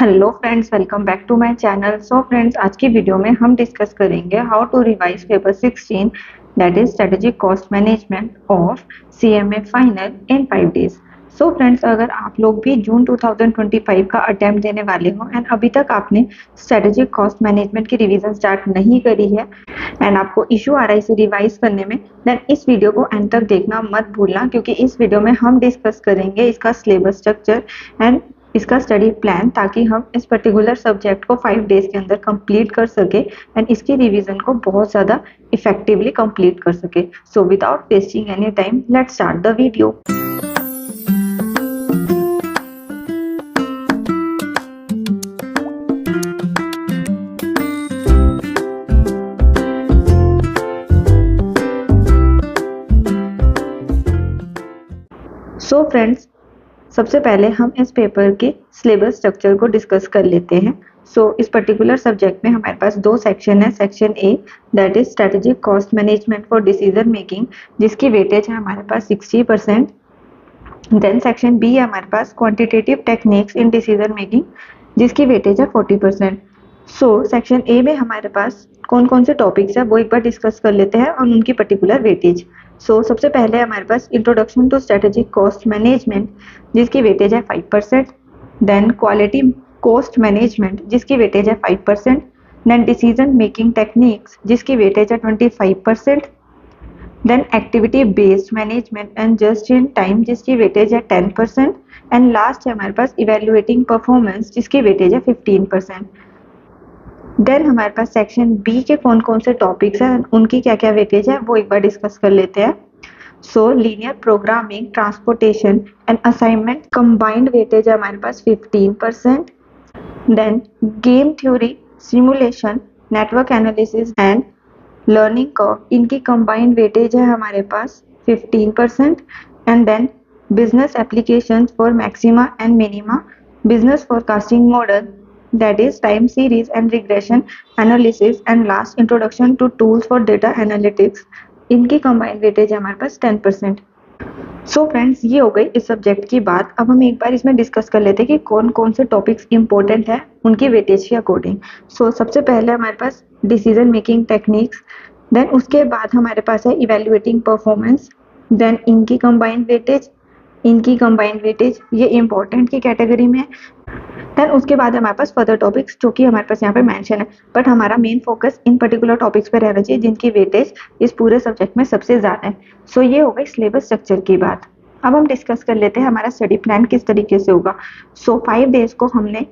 Hello friends, welcome back to my channel. So friends, आज की video में हम डिस्कस करेंगे how to revise paper 16 that is strategic cost management of CMA final in 5 days. So friends, अगर आप लोग भी जून 2025 का अटेम्प्ट देने वाले हो एंड अभी तक आपने स्ट्रेटेजिक कॉस्ट मैनेजमेंट की रिवीजन स्टार्ट नहीं करी है एंड आपको इशू आ रहा है इसे रिवाइज करने में, देन इस वीडियो को एंड तक देखना मत भूलना, क्योंकि इस वीडियो में हम डिस्कस करेंगे इसका सिलेबस स्ट्रक्चर एंड इसका स्टडी प्लान, ताकि हम इस पर्टिकुलर सब्जेक्ट को 5 डेज के अंदर कंप्लीट कर सके एंड इसकी रिवीजन को बहुत ज़्यादा इफेक्टिवली कंप्लीट कर सके। So without wasting any time, let's start the video. So friends, सबसे पहले हम इस पेपर के सिलेबस स्ट्रक्चर को डिस्कस कर लेते हैं। इस पर्टिकुलर सब्जेक्ट में हमारे पास 2 सेक्शन है। Section A that is strategic cost management for decision making, जिसकी वेटेज है हमारे पास 60%। देन सेक्शन बी है हमारे पास quantitative techniques in decision making, जिसकी वेटेज है 40%। सेक्शन ए में हमारे पास कौन कौन से टॉपिक्स है वो एक बार डिस्कस कर लेते हैं और उनकी पर्टिकुलर वेटेज। सबसे पहले हमारे पास introduction to strategic cost management, जिसकी वेटेज है 5%। देन क्वालिटी कॉस्ट मैनेजमेंट, जिसकी वेटेज है 5%। देन डिसीजन मेकिंग टेक्निक्स, जिसकी वेटेज है 25%। Then activity based management and just in time, जिसकी वेटेज है 10%। एंड लास्ट है हमारे पास इवेल्युएटिंग परफॉर्मेंस, जिसकी वेटेज है 15%। देन हमारे पास सेक्शन बी के कौन कौन से टॉपिक्स हैं, उनकी क्या क्या वेटेज है वो एक बार डिस्कस कर लेते हैं। Linear programming, transportation and assignment combined weightage है हमारे पास 15%। Then game theory, simulation, network analysis and learning curve, इनकी कंबाइंड वेटेज है हमारे पास 15%। And then business applications for maxima and minima, business forecasting model, that is time series and regression analysis, and last introduction to tools for data analytics, इनकी combined weightage है हमारे पास 10%। Friends, ये हो गई इस सब्जेक्ट की बात। अब हम एक बार इसमें डिस्कस कर लेते हैं कि कौन कौन से टॉपिक्स इंपॉर्टेंट है उनकी वेटेज के अकॉर्डिंग। सबसे पहले हमारे पास डिसीजन मेकिंग टेक्निक्स, देन उसके बाद हमारे पास है इवेल्युएटिंग परफॉर्मेंस, देन इनकी कंबाइंड वेटेज ये इंपॉर्टेंट की कैटेगरी में है। देन उसके बाद हमारे पास फर्दर टॉपिक्स जो कि हमारे पास यहाँ पे मेंशन है, बट हमारा main focus in particular topics पे रहना चाहिए जिनकी वेटेज इस पूरे सब्जेक्ट में सबसे ज़्यादा है। ये हो गई सिलेबस स्ट्रक्चर की बात। अब हम डिस्कस कर लेते हैं हमारा स्टडी प्लान किस तरीके से होगा। 5 डेज को हमने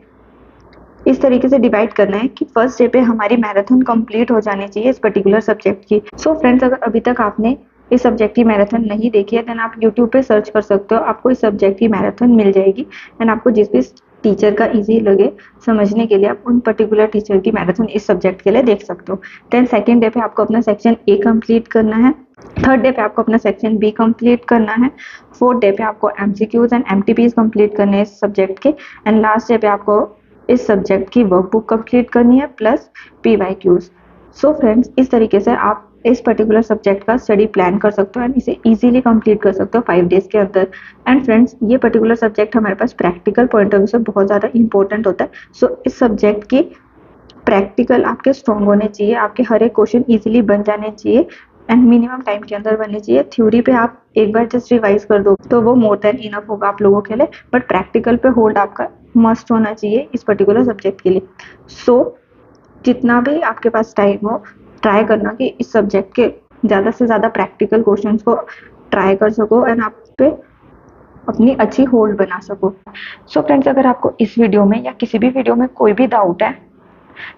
इस तरीके से डिवाइड करना है कि फर्स्ट डे पे हमारी मैराथन कंप्लीट हो जानी चाहिए इस पर्टिकुलर सब्जेक्ट की। फ्रेंड्स, अगर अभी तक आपने इस सब्जेक्ट की मैराथन नहीं देखी है, देन आप यूट्यूब पे सर्च कर सकते हो, आपको इस सब्जेक्ट की मैराथन मिल जाएगी एंड आपको जिस भी टीचर का इजी लगे समझने के लिए आप उन पर्टिकुलर टीचर की मैराथन इस सब्जेक्ट के लिए देख सकते हो। देन सेकेंड डे पे आपको अपना सेक्शन ए कंप्लीट करना है, थर्ड डे पे आपको अपना सेक्शन बी कंप्लीट करना है, फोर्थ डे पे आपको एमसीक्यूज एंड एमटीपीज कंप्लीट करने हैं इस सब्जेक्ट के, एंड लास्ट डे पे आपको इस सब्जेक्ट की वर्कबुक कंप्लीट करनी है प्लस पीवाईक्यूज। फ्रेंड्स, इस तरीके से आप इस पर्टिकुलर सब्जेक्ट का स्टडी प्लान कर सकते हो एंड इसे इजीली कंप्लीट कर सकते हो 5 डेज के अंदर। एंड फ्रेंड्स, ये पर्टिकुलर सब्जेक्ट हमारे पास प्रैक्टिकल पॉइंट ऑफ व्यू से बहुत ज़्यादा इंपॉर्टेंट होता है। इस सब्जेक्ट की प्रैक्टिकल आपके स्ट्रॉन्ग होने चाहिए, आपके हर एक क्वेश्चन इजीली बन जाने चाहिए एंड मिनिमम टाइम के अंदर बनने चाहिए। थ्योरी पे आप एक बार जस्ट रिवाइज कर दो तो वो मोर देन इनफ होगा आप लोगों के लिए, बट प्रैक्टिकल पे होल्ड आपका मस्ट होना चाहिए इस पर्टिकुलर सब्जेक्ट के लिए। जितना भी आपके पास टाइम हो, ट्राई करना कि इस सब्जेक्ट के ज़्यादा से ज़्यादा प्रैक्टिकल क्वेश्चंस को ट्राई कर सको एंड आप पे अपनी अच्छी होल्ड बना सको। फ्रेंड्स, अगर आपको इस वीडियो में या किसी भी वीडियो में कोई भी डाउट है,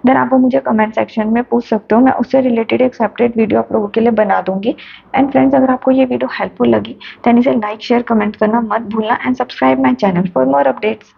देन आप वो मुझे कमेंट सेक्शन में पूछ सकते हो, मैं उससे रिलेटेड एक सेपरेट वीडियो आप लोगों के लिए बना दूंगी। एंड फ्रेंड्स, अगर आपको ये वीडियो हेल्पफुल लगी देन इसे लाइक शेयर कमेंट करना मत भूलना and subscribe my channel for more updates.